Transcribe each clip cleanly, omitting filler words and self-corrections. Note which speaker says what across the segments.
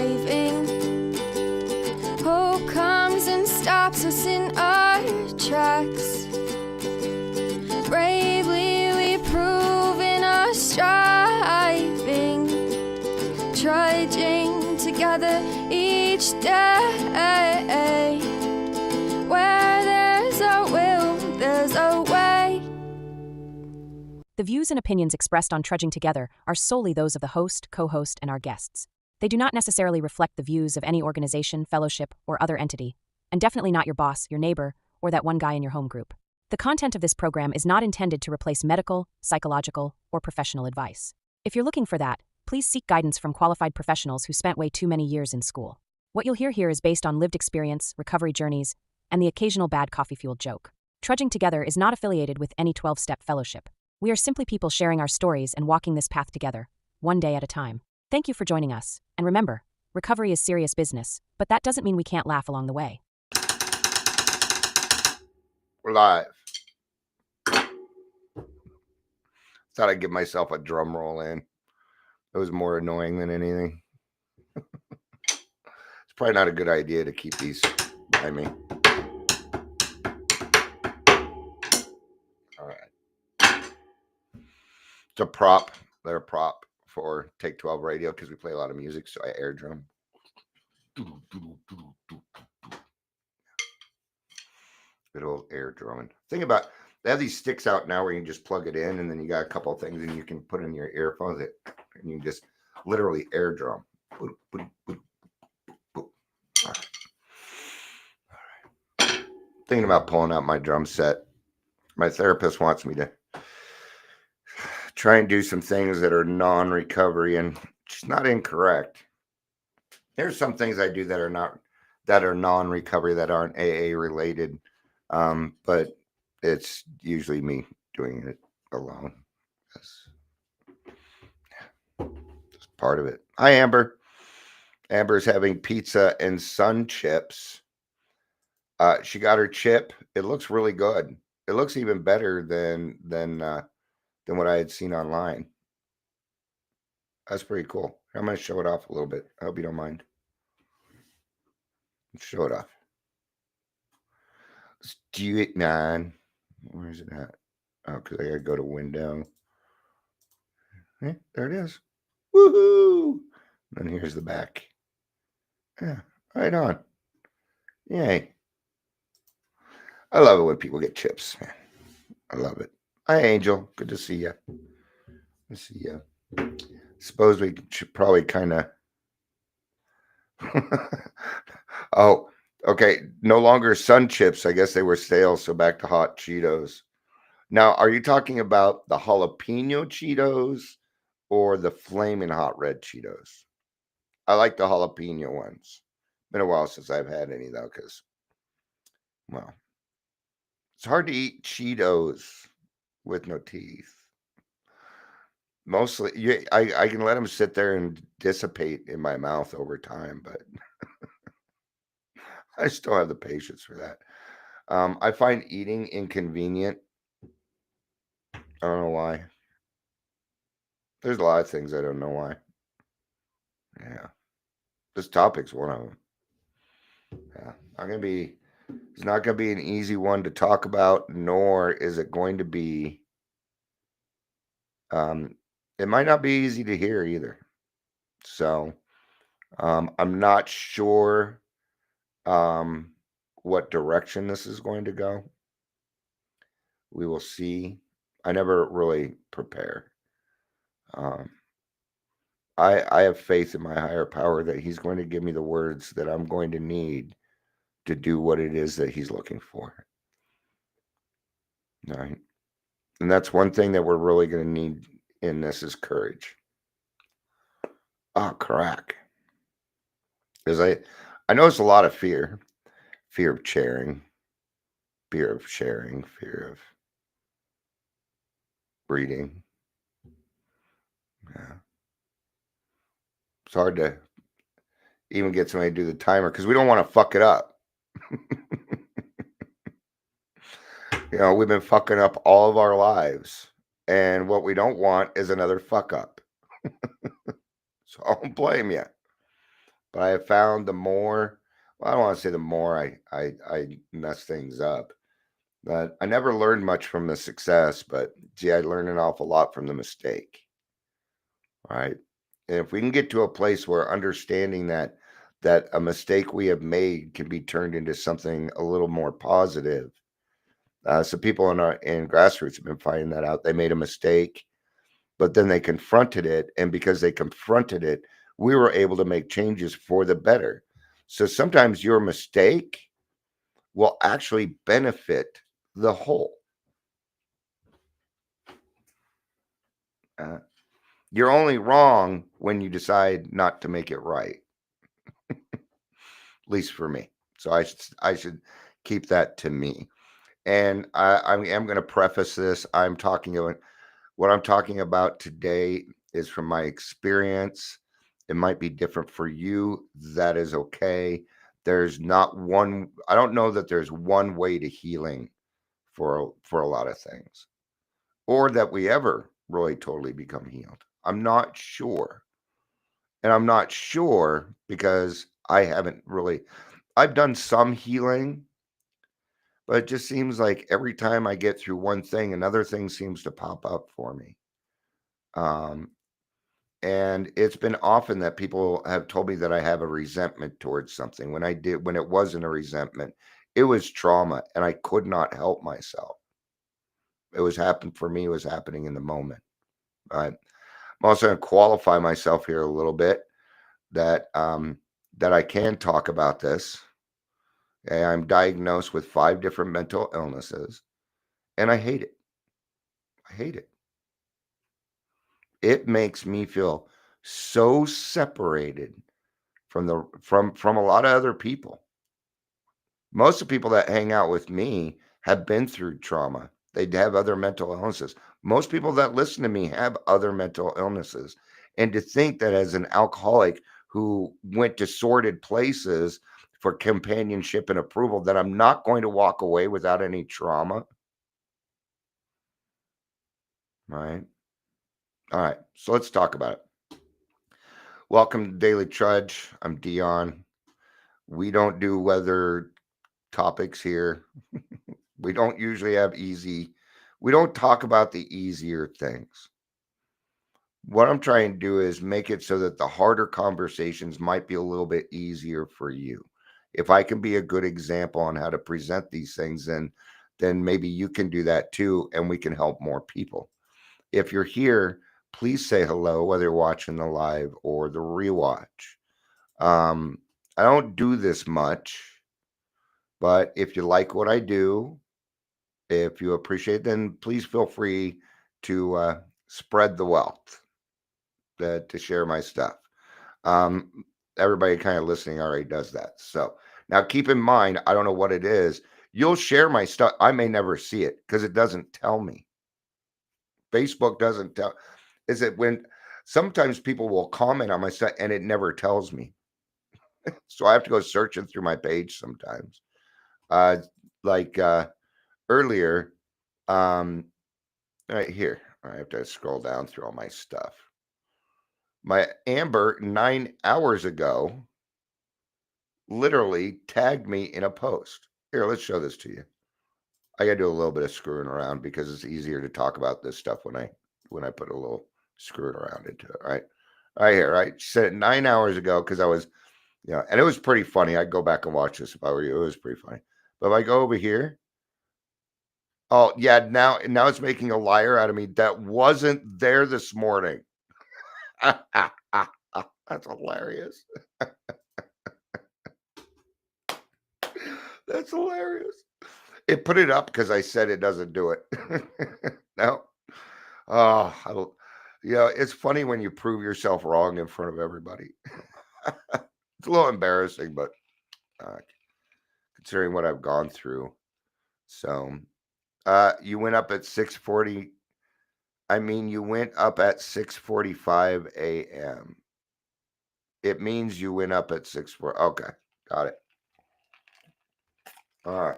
Speaker 1: striving. Hope comes and stops us in our tracks. Bravely we prove in our striving, trudging together each day. Where there's a will, there's a way.
Speaker 2: The views and opinions expressed on Trudging Together are solely those of the host, co-host, and our guests. They do not necessarily reflect the views of any organization, fellowship, or other entity, and definitely not your boss, your neighbor, or that one guy in your home group. The content of this program is not intended to replace medical, psychological, or professional advice. If you're looking for that, please seek guidance from qualified professionals who spent way too many years in school. What you'll hear here is based on lived experience, recovery journeys, and the occasional bad coffee-fueled joke. Trudging Together is not affiliated with any 12-step fellowship. We are simply people sharing our stories and walking this path together, one day at a time. Thank you for joining us, and remember, recovery is serious business, but that doesn't mean we can't laugh along the way.
Speaker 3: We're live. Thought I'd give myself a drum roll in. It was more annoying than anything. It's probably not a good idea to keep these by me. All right. It's a prop. They're a prop for Take 12 Radio because we play a lot of music, so I air drum. Good old air drumming. Think about, they have these sticks out now where you can just plug it in, and then you got a couple of things and you can put in your earphones, and you can just literally air drum. All right. Thinking about pulling out my drum set. My therapist wants me to try and do some things that are non-recovery, and she's not incorrect. There's some things I do that are non-recovery, that aren't AA related, but it's usually me doing it alone. That's part of it. Hi, Amber. Amber's having pizza and sun chips. She got her chip. It looks really good. It looks even better than what I had seen online. That's pretty cool. I'm going to show it off a little bit. I hope you don't mind. Let's show it off. Let's do it, man. Where is it at? Oh, because I got to go to window. Yeah, there it is. Woohoo! And here's the back. Yeah, right on. Yay. I love it when people get chips, man. I love it. Hi, Angel. Good to see you. Good to see you. Suppose we should probably kind of... Oh, okay. No longer sun chips. I guess they were stale, so back to hot Cheetos. Now, are you talking about the jalapeno Cheetos or the flaming hot red Cheetos? I like the jalapeno ones. Been a while since I've had any, though, because, well, it's hard to eat Cheetos with no teeth. Mostly, I can let them sit there and dissipate in my mouth over time, but I just don't have the patience for that. I find eating inconvenient. I don't know why. There's a lot of things I don't know why. Yeah. This topic's one of them. Yeah. It's not going to be an easy one to talk about, nor is it going to be, it might not be easy to hear either. So, I'm not sure, what direction this is going to go. We will see. I never really prepare. I have faith in my higher power that he's going to give me the words that I'm going to need to do what it is that he's looking for. All right. And that's one thing that we're really going to need in this is courage. Oh, crack. Because I know it's a lot of fear of sharing, fear of sharing, fear of reading. Yeah. It's hard to even get somebody to do the timer because we don't want to fuck it up. You know, we've been fucking up all of our lives, and what we don't want is another fuck up. So I don't blame you. But I have found the more, well, I don't want to say the more I mess things up, but I never learned much from the success, but gee, I learned an awful lot from the mistake. All right. And if we can get to a place where understanding that a mistake we have made can be turned into something a little more positive. So people in grassroots have been finding that out. They made a mistake, but then they confronted it, and because they confronted it, we were able to make changes for the better. So sometimes your mistake will actually benefit the whole. Uh, you're only wrong when you decide not to make it right, at least for me. So I should keep that to me. And I am going to preface this. What I'm talking about today is from my experience. It might be different for you. That is okay. There's not one, I don't know that there's one way to healing for a lot of things, or that we ever really totally become healed. I'm not sure. And I'm not sure because I haven't really, I've done some healing, but it just seems like every time I get through one thing, another thing seems to pop up for me. Um, and it's been often that people have told me that I have a resentment towards something when it wasn't a resentment, it was trauma, and I could not help myself. It was happening for me, it was happening in the moment. Right. I'm also going to qualify myself here a little bit that that I can talk about this. Okay, I'm diagnosed with 5 different mental illnesses, and I hate it. I hate it. It makes me feel so separated from a lot of other people. Most of the people that hang out with me have been through trauma. They have other mental illnesses. Most people that listen to me have other mental illnesses. And to think that as an alcoholic who went to sordid places for companionship and approval, that I'm not going to walk away without any trauma, right? All right, so let's talk about it. Welcome to Daily Trudge. I'm Dion. We don't do weather topics here. We don't usually have we don't talk about the easier things. What I'm trying to do is make it so that the harder conversations might be a little bit easier for you. If I can be a good example on how to present these things, then maybe you can do that too, and we can help more people. If you're here, please say hello, whether you're watching the live or the rewatch. I don't do this much, but if you like what I do, if you appreciate, then please feel free to spread the wealth, to share my stuff. Um, Everybody kind of listening already does that. So now keep in mind, I don't know what it is. You'll share my stuff. I may never see it because it doesn't tell me. Facebook doesn't tell. Is it when sometimes people will comment on my stuff and it never tells me. So I have to go searching through my page sometimes. Uh, like earlier, um, right here, I have to scroll down through all my stuff. My Amber 9 hours ago literally tagged me in a post. Here, let's show this to you. I got to do a little bit of screwing around because it's easier to talk about this stuff when I put a little screwing around into it. Right, right here. Right, she said it 9 hours ago because I was, and it was pretty funny. I'd go back and watch this if I were you. It was pretty funny. But if I go over here, oh yeah, now it's making a liar out of me. That wasn't there this morning. That's hilarious. That's hilarious. It put it up because I said it doesn't do it. No. Oh, it's funny when you prove yourself wrong in front of everybody. It's a little embarrassing, but uh, considering what I've gone through. So, you went up at 6:40. I mean, you went up at 6:45 a.m. It means you went up at 6:40. Okay, got it. All right.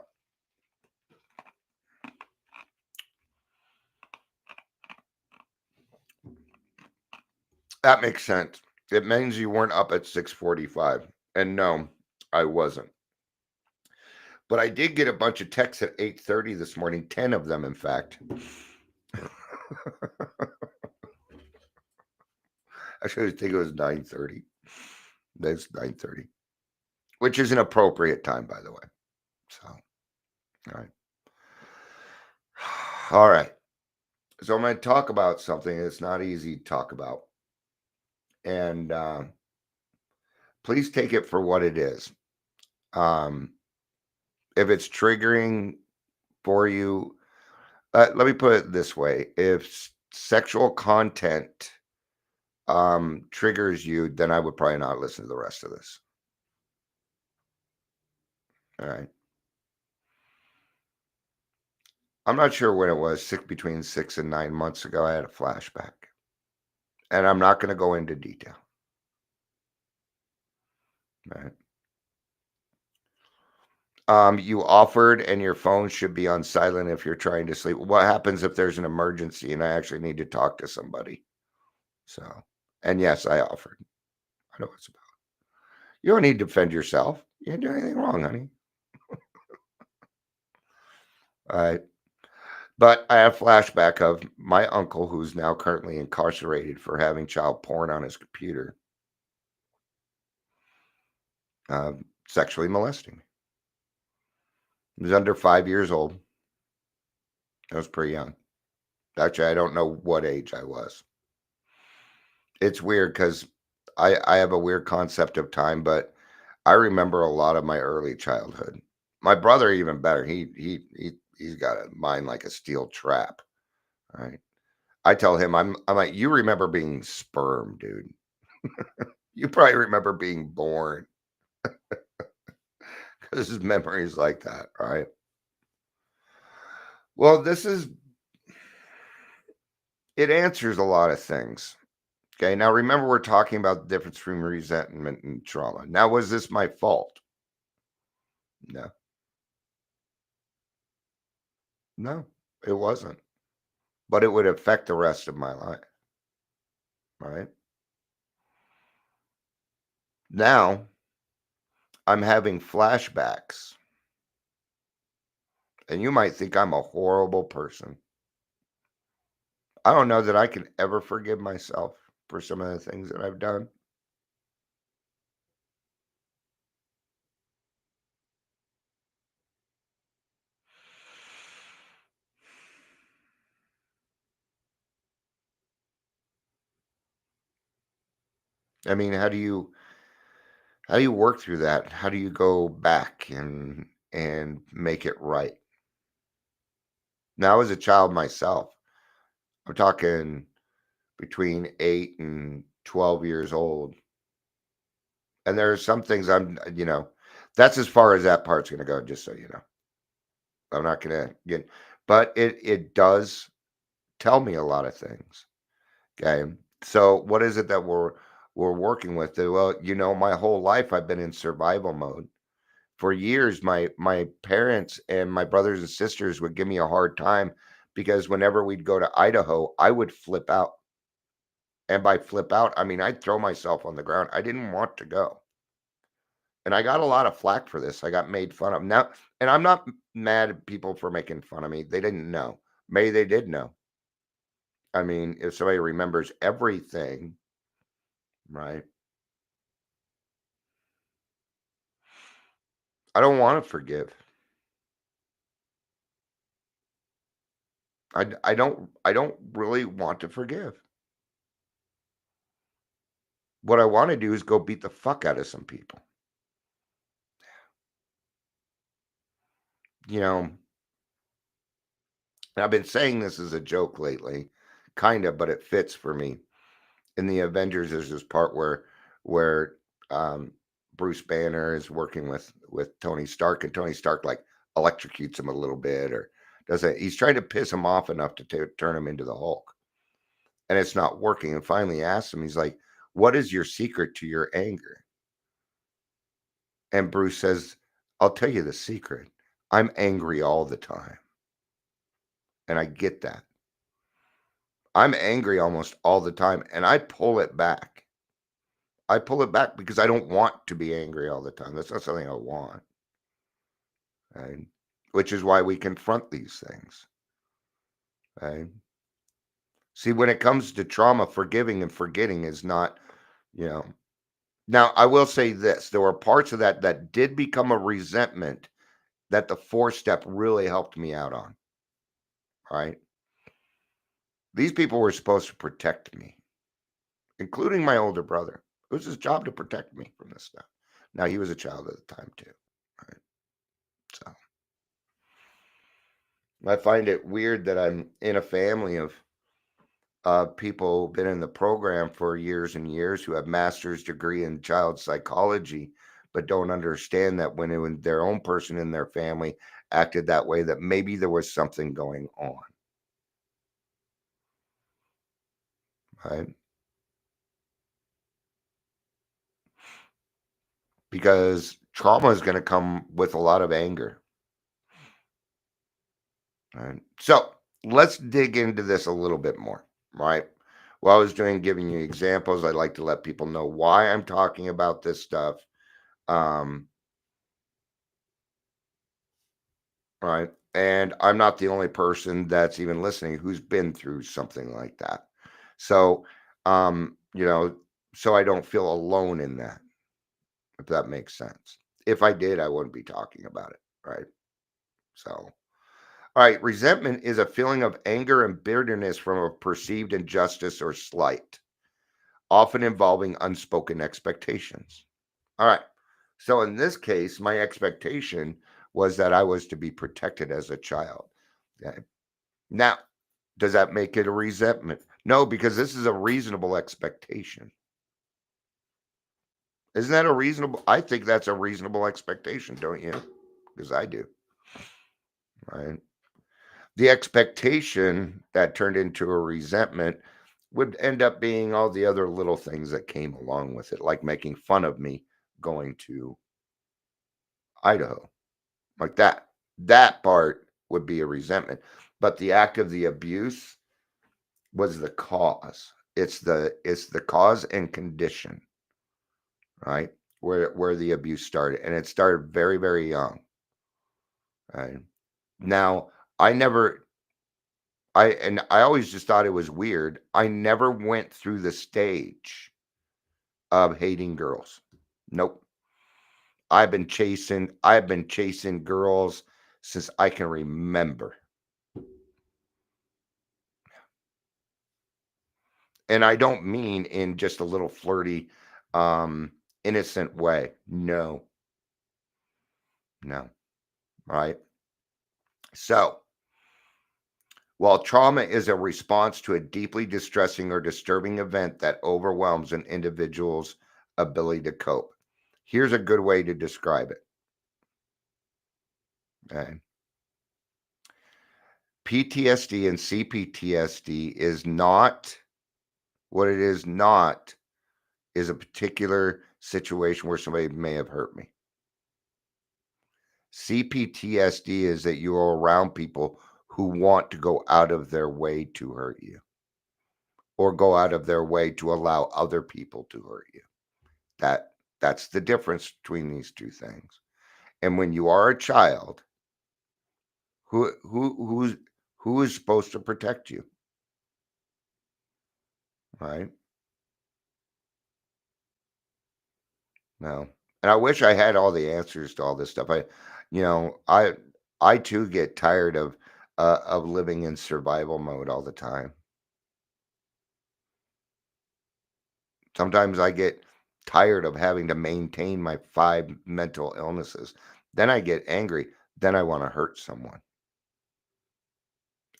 Speaker 3: That makes sense. It means you weren't up at 6:45. And no, I wasn't. But I did get a bunch of texts at 8:30 this morning, 10 of them, in fact. Actually, I think it was 9:30. That's 9:30, which is an appropriate time, by the way. So, all right. All right. So I'm going to talk about something that's not easy to talk about. And please take it for what it is. If it's triggering for you, let me put it this way. If sexual content triggers you, then I would probably not listen to the rest of this. All right. I'm not sure when it was, between 6 and 9 months ago, I had a flashback. And I'm not going to go into detail. All right. You offered, and your phone should be on silent if you're trying to sleep. What happens if there's an emergency and I actually need to talk to somebody? So, and yes, I offered. I know what it's about. You don't need to defend yourself. You didn't do anything wrong, honey. All right. But I have a flashback of my uncle, who's now currently incarcerated for having child porn on his computer, sexually molesting me. He was under 5 years old. I was pretty young. Actually, I don't know what age I was. It's weird because I have a weird concept of time, but I remember a lot of my early childhood. My brother even better. He's got a mind like a steel trap. Right. I tell him I'm like, you remember being sperm, dude. You probably remember being born. Because his memories like that, right? Well, it answers a lot of things. Okay, now remember we're talking about the difference between resentment and trauma. Now, was this my fault? No. No, it wasn't. But it would affect the rest of my life, right? Now, I'm having flashbacks. And you might think I'm a horrible person. I don't know that I can ever forgive myself for some of the things that I've done. I mean, how do you work through that? How do you go back and make it right? Now, as a child myself, I'm talking between 8 and 12 years old. And there are some things that's as far as that part's going to go, just so you know. I'm not going to get, but it does tell me a lot of things. Okay. So what is it that we're working with? Well, my whole life I've been in survival mode. For years, my parents and my brothers and sisters would give me a hard time because whenever we'd go to Idaho, I would flip out. And by flip out, I mean I'd throw myself on the ground. I didn't want to go. And I got a lot of flack for this. I got made fun of. Now, and I'm not mad at people for making fun of me. They didn't know. Maybe they did know. I mean, if somebody remembers everything, right? I don't want to forgive. I don't really want to forgive. What I want to do is go beat the fuck out of some people. You know, I've been saying this as a joke lately, kind of, but it fits for me. In the Avengers, there's this part where Bruce Banner is working with Tony Stark, and Tony Stark like electrocutes him a little bit, or doesn't. He's trying to piss him off enough to turn him into the Hulk, and it's not working. And finally, he asks him, he's like, "What is your secret to your anger?" And Bruce says, "I'll tell you the secret. I'm angry all the time," and I get that. I'm angry almost all the time, and I pull it back. I pull it back because I don't want to be angry all the time. That's not something I want. Right? Which is why we confront these things. Right? See, when it comes to trauma, forgiving and forgetting is not, you know. Now, I will say this. There were parts of that did become a resentment that the 4-step really helped me out on. Right? These people were supposed to protect me, including my older brother. It was his job to protect me from this stuff. Now, he was a child at the time, too. Right? So I find it weird that I'm in a family of people who've been in the program for years and years who have master's degree in child psychology, but don't understand that when their own person in their family acted that way, that maybe there was something going on. Right? Because trauma is going to come with a lot of anger. Right? So let's dig into this a little bit more. Right? Well, I was giving you examples. I'd like to let people know why I'm talking about this stuff. Right. And I'm not the only person that's even listening who's been through something like that. So, you know, so I don't feel alone in that, if that makes sense. If I did, I wouldn't be talking about it. Right. So, all right. Resentment is a feeling of anger and bitterness from a perceived injustice or slight, often involving unspoken expectations. All right. So in this case, my expectation was that I was to be protected as a child. Okay. Now, does that make it a resentment? No, because this is a reasonable expectation. Isn't that a reasonable? I think that's a reasonable expectation, don't you? Because I do. Right. The expectation that turned into a resentment would end up being all the other little things that came along with it, like making fun of me going to Idaho, like that. That part would be a resentment. But the act of the abuse was the cause. It's the cause and condition, right? Where the abuse started. And it started very, very young. Right. Now, I always just thought it was weird. I never went through the stage of hating girls. Nope. I've been chasing girls since I can remember. And I don't mean in just a little flirty, innocent way. No, no. Right. So, while trauma is a response to a deeply distressing or disturbing event that overwhelms an individual's ability to cope, here's a good way to describe it. Okay. PTSD and CPTSD is not what it is not is a particular situation where somebody may have hurt me. CPTSD is that you are around people who want to go out of their way to hurt you or go out of their way to allow other people to hurt you. That's the difference between these two things. And when you are a child, who is supposed to protect you? Right? No. And I wish I had all the answers to all this stuff. You know, I too get tired of living in survival mode all the time. Sometimes I get tired of having to maintain my 5 mental illnesses. Then I get angry. Then I want to hurt someone.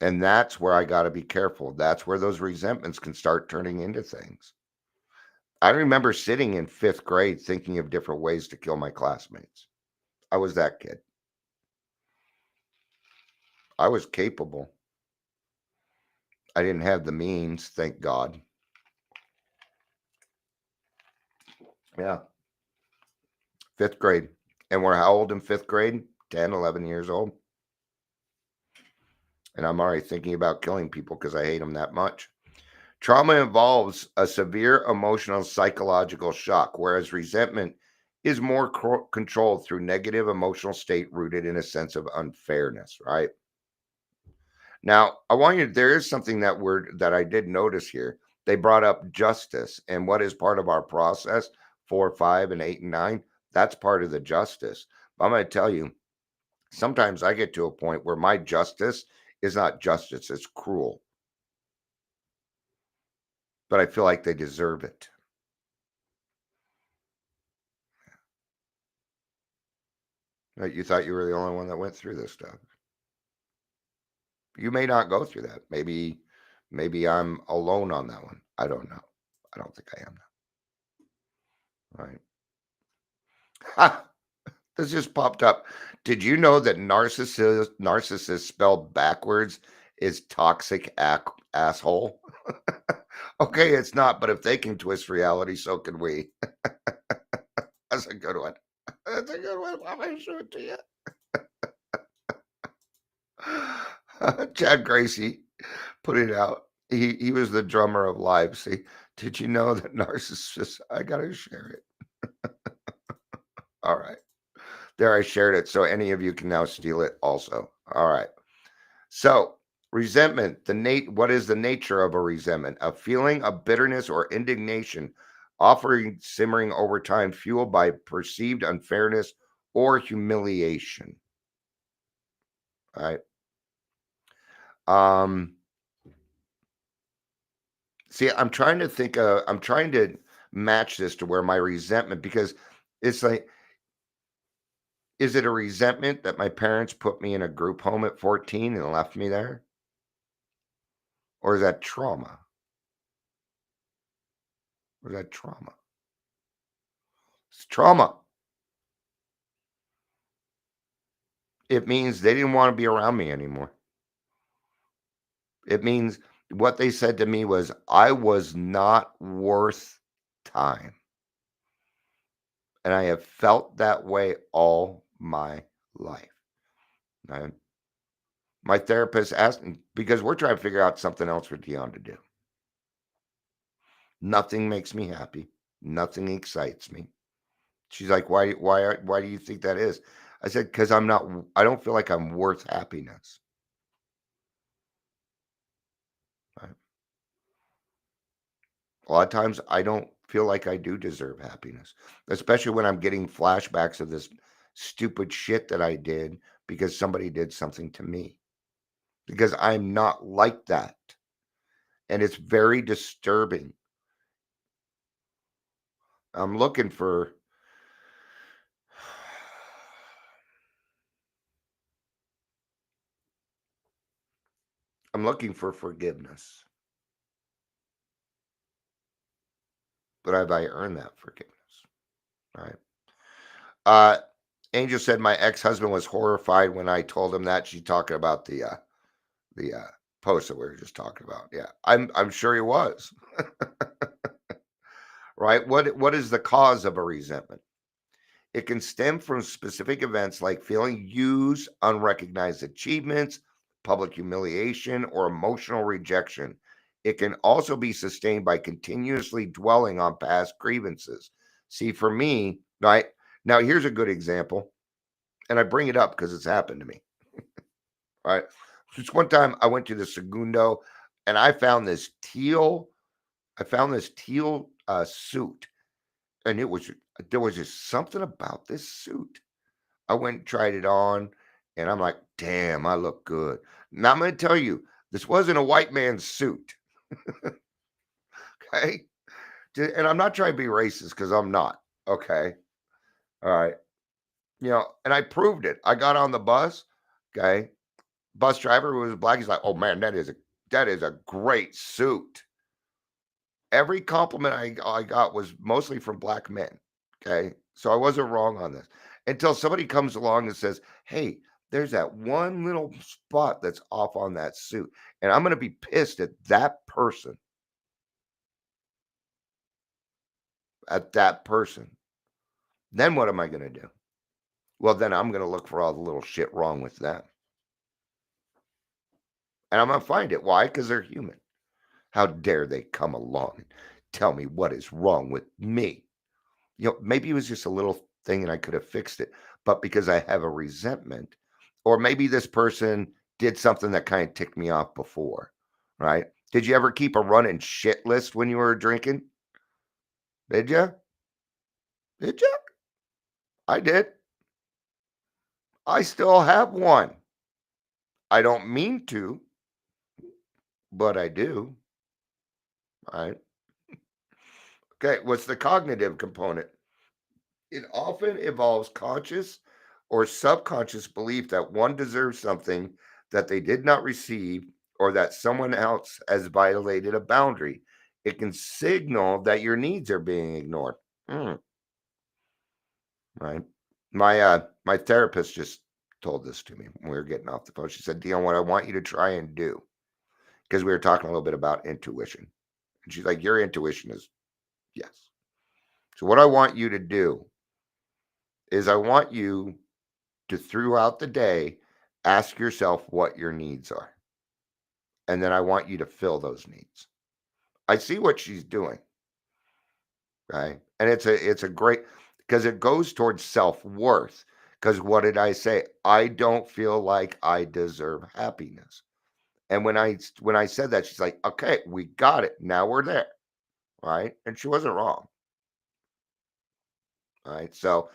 Speaker 3: And that's where I got to be careful. That's where those resentments can start turning into things. I remember sitting in 5th grade thinking of different ways to kill my classmates. I was that kid. I was capable. I didn't have the means, thank God. Yeah, 5th grade. And we're how old in 5th grade? 10, 11 years old. And I'm already thinking about killing people because I hate them that much. Trauma involves a severe emotional psychological shock, whereas resentment is more controlled through negative emotional state rooted in a sense of unfairness, right? Now, I want you there is something that I did notice here. They brought up justice and what is part of our process, 4, 5, and 8 and 9. That's part of the justice. But I'm going to tell you, sometimes I get to a point where my justice is not justice, it's cruel. But I feel like they deserve it. You thought you were the only one that went through this stuff. You may not go through that. Maybe I'm alone on that one. I don't know. I don't think I am. Right. Ha! This just popped up. Did you know that narcissist spelled backwards is toxic asshole? Okay, it's not, but if they can twist reality, so can we. That's a good one. That's a good one. I'm gonna show it to you. Chad Gracie put it out. He was the drummer of Live. See, did you know that narcissists? I gotta share it. All right, there I shared it, so any of you can now steal it. Also, all right. So resentment. What is the nature of a resentment? A feeling of bitterness or indignation, offering simmering over time, fueled by perceived unfairness or humiliation. All right. See, I'm trying to think I'm trying to match this to where my resentment, because it's like, is it a resentment that my parents put me in a group home at 14 and left me there? Or is that trauma? Or is that trauma? It's trauma. It means they didn't want to be around me anymore. It means what they said to me was I was not worth time. And I have felt that way all my life. My therapist asked me, because we're trying to figure out something else for Dion to do. Nothing makes me happy. Nothing excites me. She's like, why do you think that is? I said, because I don't feel like I'm worth happiness. Right? A lot of times I don't feel like I do deserve happiness, especially when I'm getting flashbacks of this stupid shit that I did because somebody did something to me. Because I'm not like that. And it's very disturbing. I'm looking for forgiveness. But have I earned that forgiveness? All right. Angel said my ex-husband was horrified when I told him that. She's talking about the post that we were just talking about. Yeah, I'm sure he was. Right? What is the cause of a resentment? It can stem from specific events like feeling used, unrecognized achievements, public humiliation, or emotional rejection. It can also be sustained by continuously dwelling on past grievances. See, for me, right now, here's a good example, and I bring it up because it's happened to me. Right, just one time I went to the Segundo, and I found this teal. Suit, and there was just something about this suit. I went and tried it on, and I'm like, damn, I look good. Now I'm going to tell you, this wasn't a white man's suit. Okay. And I'm not trying to be racist because I'm not. Okay. All right. And I proved it. I got on the bus. Okay. Bus driver who was black, he's like, oh man, that is a great suit. Every compliment I got was mostly from black men. Okay. So I wasn't wrong on this until somebody comes along and says, hey, there's that one little spot that's off on that suit. And I'm going to be pissed at that person. Then what am I going to do? Well, then I'm going to look for all the little shit wrong with them. And I'm going to find it. Why? Because they're human. How dare they come along and tell me what is wrong with me? Maybe it was just a little thing and I could have fixed it, but because I have a resentment, or maybe this person did something that kind of ticked me off before, right? Did you ever keep a running shit list when you were drinking? Did you? Did you? I did. I still have one. I don't mean to, but I do. Right? Okay. What's the cognitive component? It often involves conscious or subconscious belief that one deserves something that they did not receive or that someone else has violated a boundary. It can signal that your needs are being ignored. Hmm, right? My therapist just told this to me when we were getting off the phone. She said, Dion, what I want you to try and do, because we were talking a little bit about intuition. And she's like, your intuition is yes. So what I want you to do is I want you to, throughout the day, ask yourself what your needs are. And then I want you to fill those needs. I see what she's doing. Right. And it's a great, because it goes towards self-worth. Because what did I say? I don't feel like I deserve happiness. And when I said that, she's like, okay, we got it. Now we're there. Right. And she wasn't wrong. Right. So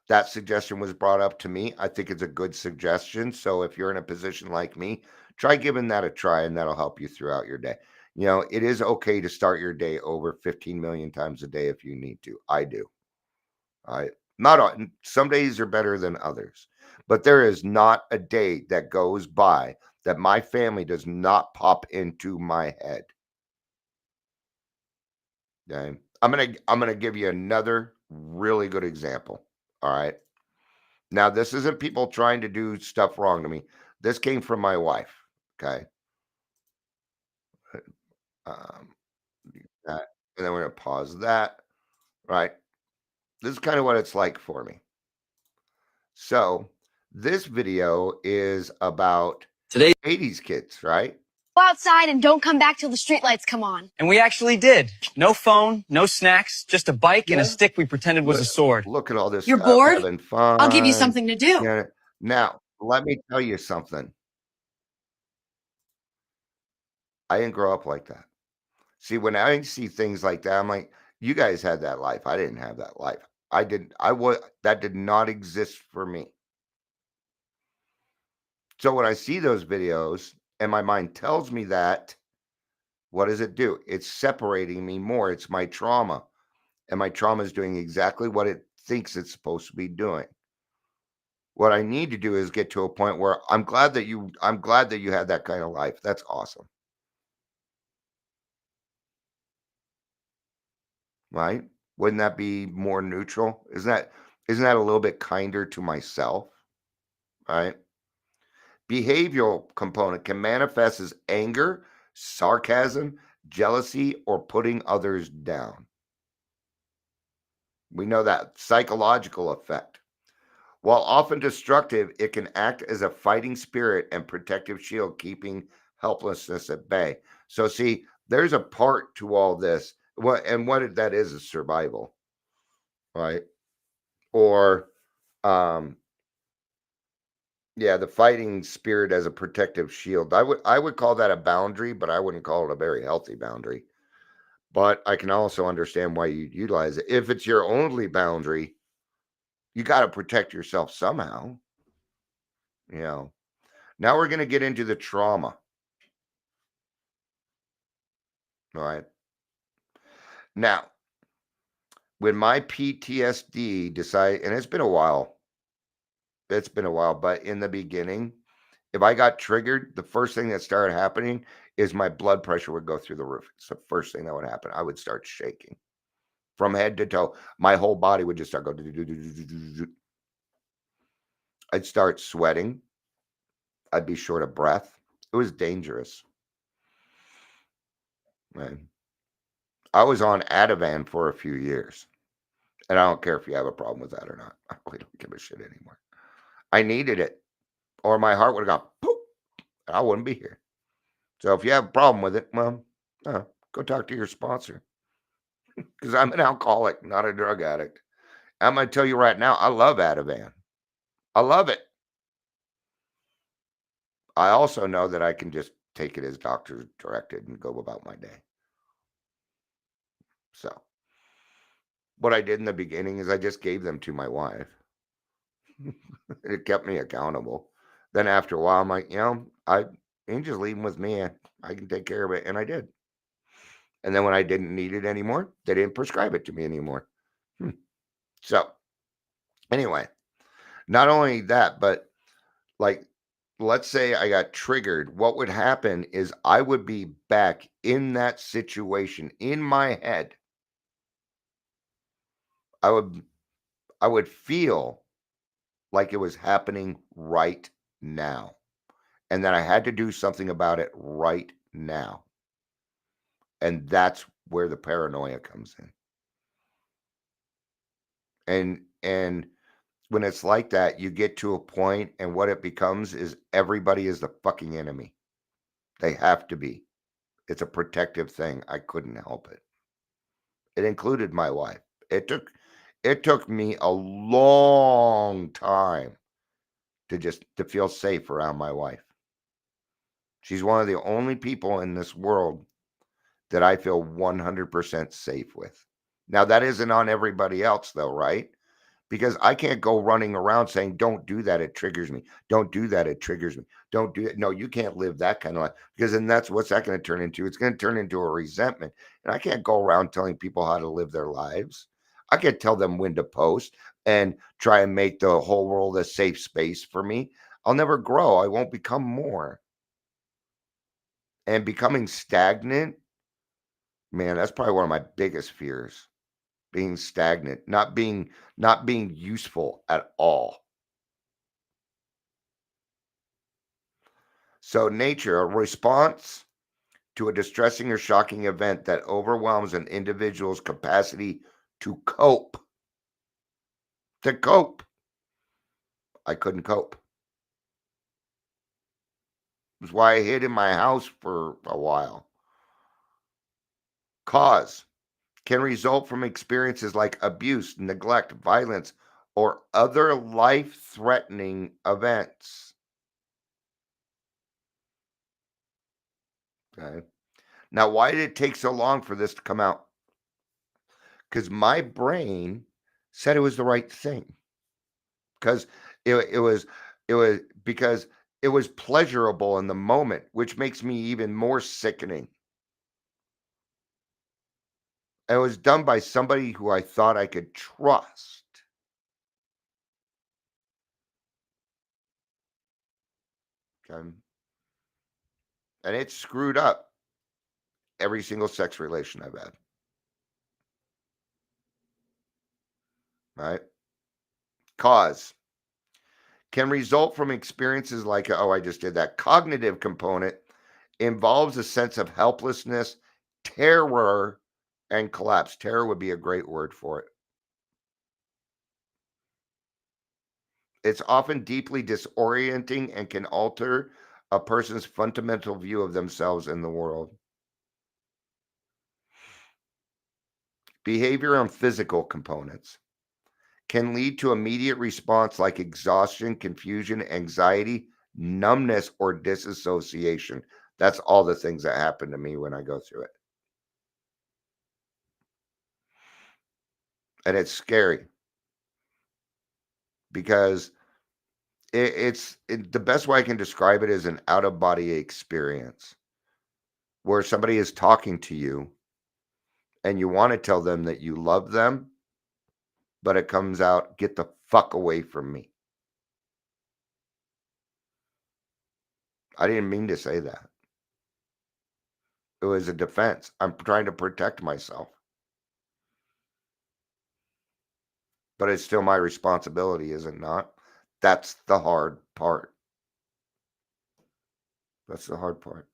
Speaker 3: that suggestion was brought up to me. I think it's a good suggestion. So if you're in a position like me, try giving that a try and that'll help you throughout your day. It is okay to start your day over 15 million times a day if you need to. I do. I not on some days are better than others, but there is not a day that goes by that my family does not pop into my head. Okay. I'm gonna give you another really good example. All right. Now, this isn't people trying to do stuff wrong to me. This came from my wife. Okay. Um, that, and then we're going to pause that. Right. This is kind of what it's like for me. So, this video is about
Speaker 4: Today,
Speaker 3: 80s kids, right?
Speaker 5: Go outside and don't come back till the streetlights come on.
Speaker 4: and we actually did. No phone, no snacks, just a bike and a stick we pretended was a sword.
Speaker 3: Look at all this
Speaker 5: You're
Speaker 3: stuff,
Speaker 5: bored?
Speaker 3: having fun.
Speaker 5: I'll give you something to do.
Speaker 3: Yeah. Now, let me tell you something. I didn't grow up like that. See, when I see things like that, I'm like, you guys had that life. I didn't have that life. I didn't, I was, that did not exist for me. So when I see those videos and my mind tells me that, what does it do? It's separating me more. It's my trauma. And my trauma is doing exactly what it thinks it's supposed to be doing. What I need to do is get to a point where I'm glad that you had that kind of life. That's awesome. Right? Wouldn't that be more neutral? Isn't that a little bit kinder to myself? Right? Behavioral component can manifest as anger, sarcasm, jealousy, or putting others down. We know that psychological effect. While often destructive, it can act as a fighting spirit and protective shield, keeping helplessness at bay. So, see, there's a part to all this. What that is survival, right? Or, yeah, the fighting spirit as a protective shield. I would call that a boundary, but I wouldn't call it a very healthy boundary. But I can also understand why you utilize it. If it's your only boundary, you got to protect yourself somehow. Now we're going to get into the trauma. All right. Now, when my PTSD decided, and it's been a while, but in the beginning, if I got triggered, the first thing that started happening is my blood pressure would go through the roof. It's the first thing that would happen. I would start shaking from head to toe. My whole body would just start going. I'd start sweating. I'd be short of breath. It was dangerous. Man. I was on Ativan for a few years. And I don't care if you have a problem with that or not. I really don't give a shit anymore. I needed it. Or my heart would have gone, poof, and I wouldn't be here. So if you have a problem with it, well, Oh, go talk to your sponsor. Because I'm an alcoholic, not a drug addict. I'm going to tell you right now, I love Ativan. I love it. I also know that I can just take it as doctor directed and go about my day. So, what I did in the beginning is I just gave them to my wife. It kept me accountable. Then after a while, I'm like, you can just leave them with me. I can take care of it. And I did. And then when I didn't need it anymore, they didn't prescribe it to me anymore. So, anyway, not only that, but like, let's say I got triggered. What would happen is I would be back in that situation in my head. I would feel like it was happening right now, and that I had to do something about it right now. And that's where the paranoia comes in. And when it's like that, you get to a point, and what it becomes is everybody is the fucking enemy. They have to be. It's a protective thing. I couldn't help it. It included my wife. It took me a long time to feel safe around my wife. She's one of the only people in this world that I feel 100% safe with. Now, that isn't on everybody else, though, right? Because I can't go running around saying, don't do that, it triggers me. Don't do that, it triggers me. Don't do it. No, you can't live that kind of life. Because then what's that going to turn into? It's going to turn into a resentment. And I can't go around telling people how to live their lives. I can't tell them when to post and try and make the whole world a safe space for me. I'll never grow. I won't become more. And becoming stagnant, man, that's probably one of my biggest fears. Being stagnant, not being useful at all. So nature, a response to a distressing or shocking event that overwhelms an individual's capacity to cope. To cope. I couldn't cope. That's why I hid in my house for a while. Cause can result from experiences like abuse, neglect, violence, or other life-threatening events. Okay. Now, why did it take so long for this to come out? Because my brain said it was the right thing. Because it was because it was pleasurable in the moment, which makes me even more sickening. And it was done by somebody who I thought I could trust. Okay. And it screwed up every single sex relation I've had. Right? Cause can result from experiences like, oh, I just did that. Cognitive component involves a sense of helplessness, terror, and collapse. Terror would be a great word for it. It's often deeply disorienting and can alter a person's fundamental view of themselves in the world. Behavior and physical components can lead to immediate response like exhaustion, confusion, anxiety, numbness, or disassociation. That's all the things that happen to me when I go through it. And it's scary because the best way I can describe it is an out-of-body experience where somebody is talking to you and you want to tell them that you love them, but it comes out, get the fuck away from me. I didn't mean to say that. It was a defense. I'm trying to protect myself. But it's still my responsibility, is it not? That's the hard part. That's the hard part.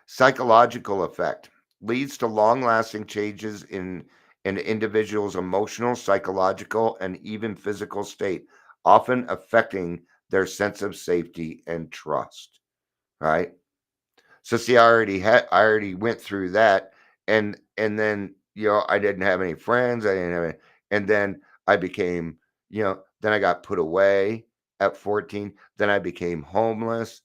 Speaker 3: Psychological effect leads to long-lasting changes in an individual's emotional, psychological, and even physical state, often affecting their sense of safety and trust, right? So see, I already went through that, and then I didn't have any friends. I didn't have any, and then I became then I got put away at 14. Then I became homeless.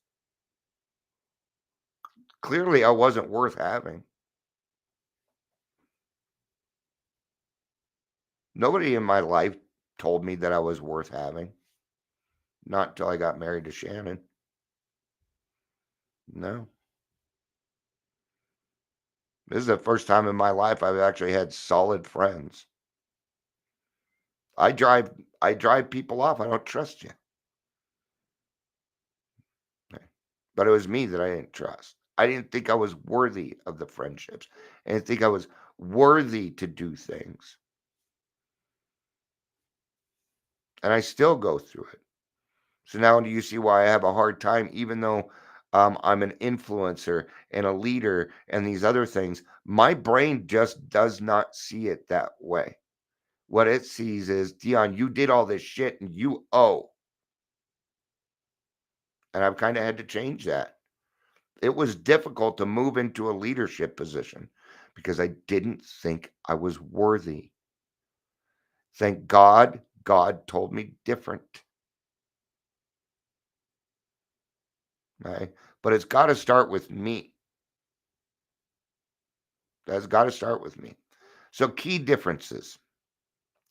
Speaker 3: Clearly, I wasn't worth having. Nobody in my life told me that I was worth having. Not until I got married to Shannon. No. This is the first time in my life I've actually had solid friends. I drive people off. I don't trust you. But it was me that I didn't trust. I didn't think I was worthy of the friendships. I didn't think I was worthy to do things. And I still go through it. So now do you see why I have a hard time, even though I'm an influencer and a leader and these other things? My brain just does not see it that way. What it sees is, Dion, you did all this shit and you owe. And I've kind of had to change that. It was difficult to move into a leadership position because I didn't think I was worthy. Thank God, God told me different. Right? But it's got to start with me. That's got to start with me. So key differences,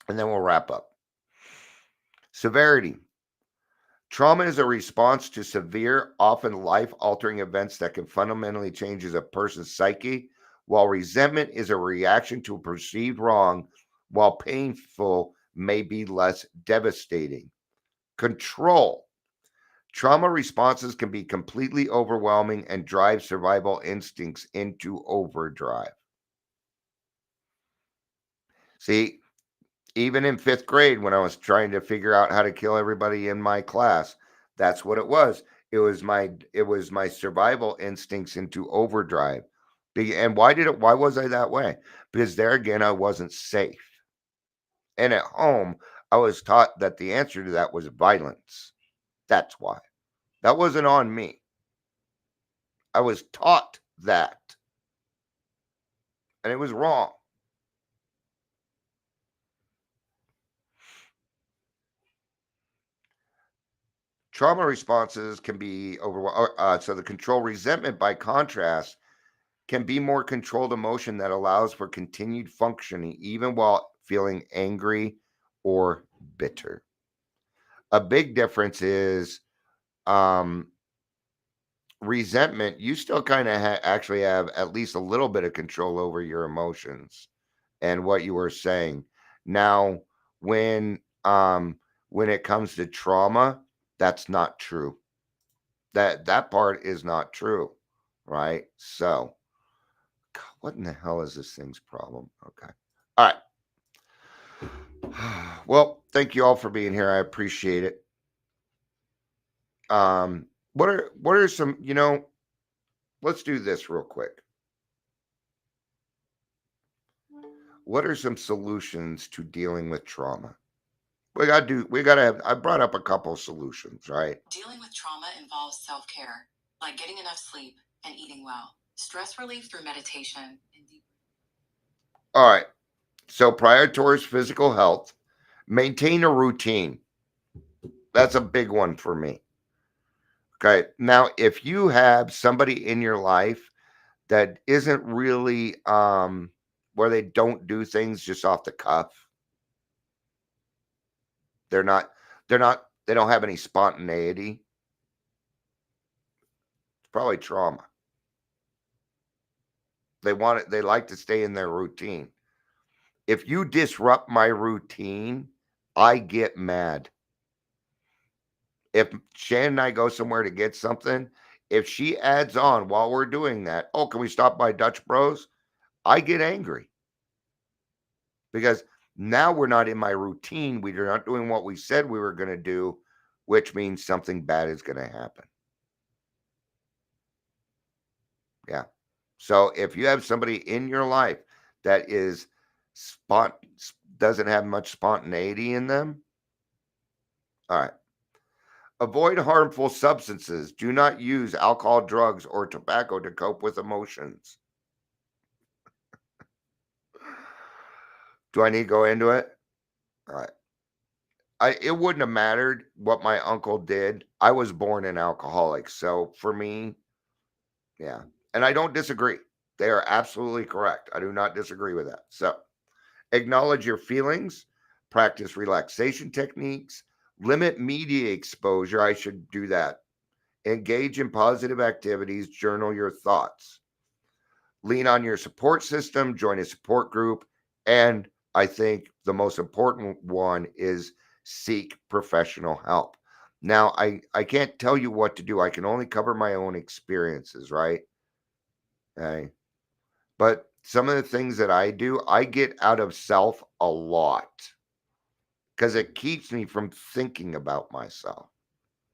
Speaker 3: and then we'll wrap up. Severity. Trauma is a response to severe, often life-altering events that can fundamentally change a person's psyche, while resentment is a reaction to a perceived wrong, while painful may be less devastating. Control. Trauma responses can be completely overwhelming and drive survival instincts into overdrive. See, even in 5th grade, when I was trying to figure out how to kill everybody in my class, that's what it was. It was my survival instincts into overdrive. And why was I that way? Because there again, I wasn't safe. And at home, I was taught that the answer to that was violence. That's why. That wasn't on me. I was taught that. And it was wrong. Trauma responses can be overwhelming. So the control resentment, by contrast, can be more controlled emotion that allows for continued functioning even while feeling angry or bitter. A big difference is resentment. You still kind of actually have at least a little bit of control over your emotions and what you were saying. Now, when it comes to trauma, that's not true. That part is not true, right? So, God, what in the hell is this thing's problem? Okay. All right. Well, thank you all for being here. I appreciate it. What are some, let's do this real quick. What are some solutions to dealing with trauma? We gotta have, I brought up a couple solutions, right?
Speaker 6: Dealing with trauma involves self-care, like getting enough sleep and eating well, stress relief through meditation, and deep.
Speaker 3: All right. So prioritize physical health, maintain a routine. That's a big one for me. Okay. Now, if you have somebody in your life that isn't really where they don't do things just off the cuff, they're not they don't have any spontaneity, it's probably trauma. They like to stay in their routine. If you disrupt my routine, I get mad. If Shannon and I go somewhere to get something, if she adds on while we're doing that, oh, can we stop by Dutch Bros? I get angry because now we're not in my routine. We are not doing what we said we were going to do, which means something bad is going to happen. Yeah. So if you have somebody in your life that is doesn't have much spontaneity in them, all right. Avoid harmful substances. Do not use alcohol, drugs, or tobacco to cope with emotions. Do I need to go into it? All right. It wouldn't have mattered what my uncle did. I was born an alcoholic. So for me, yeah. And I don't disagree. They are absolutely correct. I do not disagree with that. So acknowledge your feelings, practice relaxation techniques, limit media exposure. I should do that. Engage in positive activities, journal your thoughts. Lean on your support system, join a support group, and I think the most important one is seek professional help. Now, I can't tell you what to do. I can only cover my own experiences, right? Okay. But some of the things that I do, I get out of self a lot because it keeps me from thinking about myself.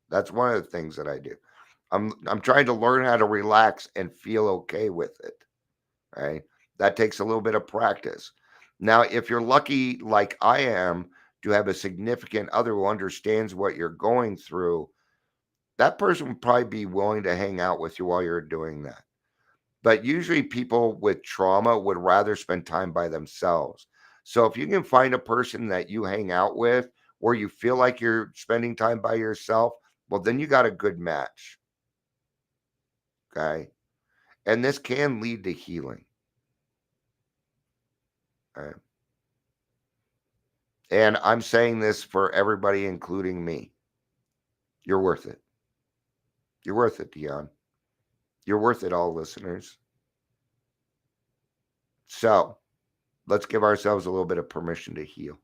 Speaker 3: That's one of the things that I do. I'm trying to learn how to relax and feel okay with it. Right? That takes a little bit of practice. Now, if you're lucky like I am to have a significant other who understands what you're going through, that person would probably be willing to hang out with you while you're doing that. But usually people with trauma would rather spend time by themselves. So if you can find a person that you hang out with where you feel like you're spending time by yourself, well, then you got a good match. Okay. And this can lead to healing. Okay. And I'm saying this for everybody, including me. You're worth it. You're worth it, Dion. You're worth it, all listeners. So let's give ourselves a little bit of permission to heal.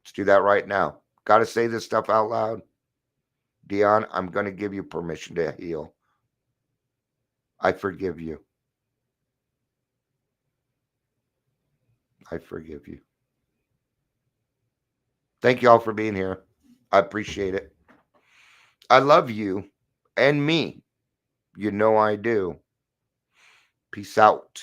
Speaker 3: Let's do that right now. Got to say this stuff out loud. Dion, I'm going to give you permission to heal. I forgive you. I forgive you. Thank you all for being here. I appreciate it. I love you and me. You know I do. Peace out.